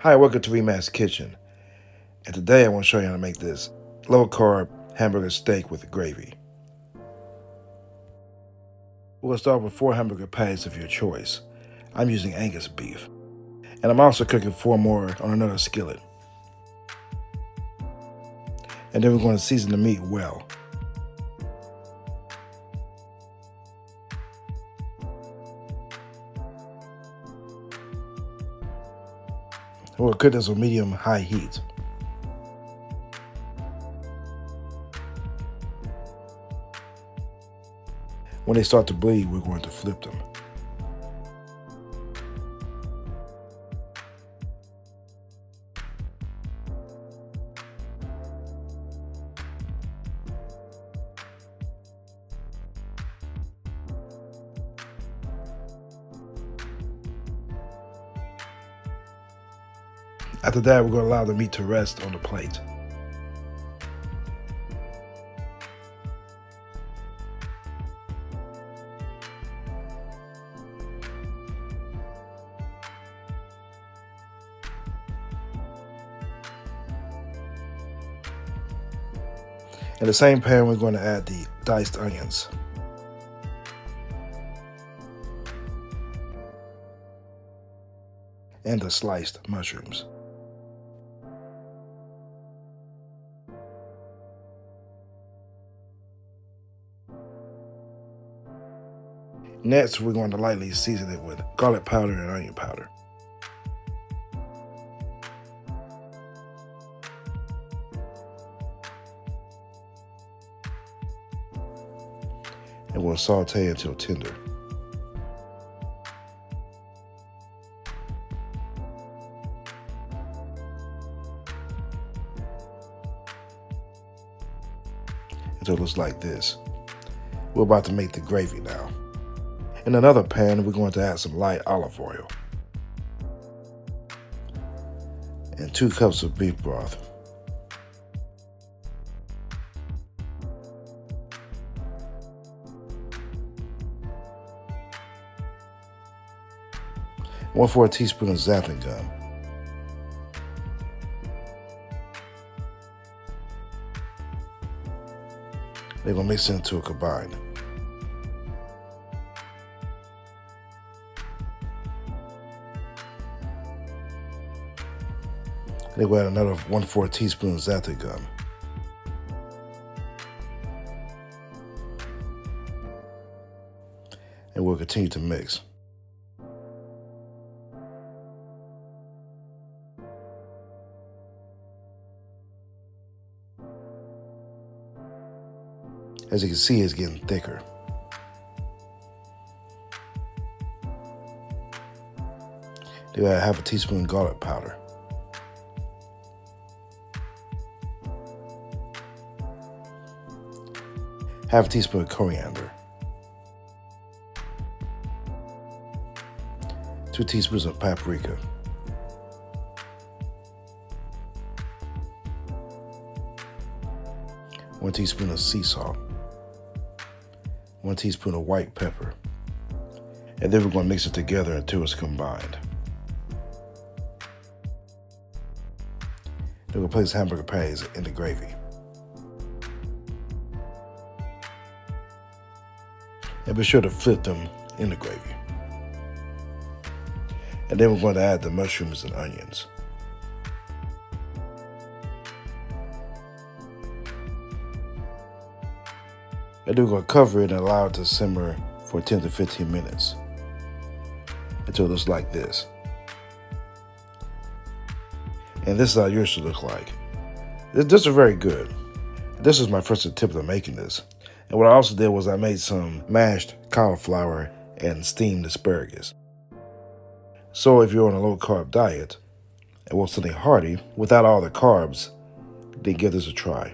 Hi, welcome to Remac's Kitchen, and today I want to show you how to make this low-carb hamburger steak with gravy. We're going to start with 4 hamburger patties of your choice. I'm using Angus beef, and I'm also cooking 4 more on another skillet. And then we're going to season the meat well. We'll cook this on medium-high heat. When they start to bleed, we're going to flip them. After that, we're going to allow the meat to rest on the plate. In the same pan, we're going to add the diced onions. And the sliced mushrooms. Next, we're going to lightly season it with garlic powder and onion powder. And we'll saute until tender. Until it looks like this. We're about to make the gravy now. In another pan, we're going to add some light olive oil and 2 cups of beef broth. One 1/4 teaspoon of xanthan gum. They're going to mix it into a combine. Then we'll add another 1/4 teaspoon of xanthan gum. And we'll continue to mix. As you can see, it's getting thicker. Then we'll add 1/2 teaspoon garlic powder. Half a teaspoon of coriander. 2 teaspoons of paprika. 1 teaspoon of sea salt. 1 teaspoon of white pepper. And then we're going to mix it together until it's combined. Then we'll place hamburger patties in the gravy. And be sure to flip them in the gravy. And then we're going to add the mushrooms and onions. And then we're going to cover it and allow it to simmer for 10 to 15 minutes until it looks like this. And this is how yours should look like. This is very good. This is my first attempt at making this. And what I also did was I made some mashed cauliflower and steamed asparagus. So if you're on a low-carb diet and want something hearty without all the carbs, then give this a try.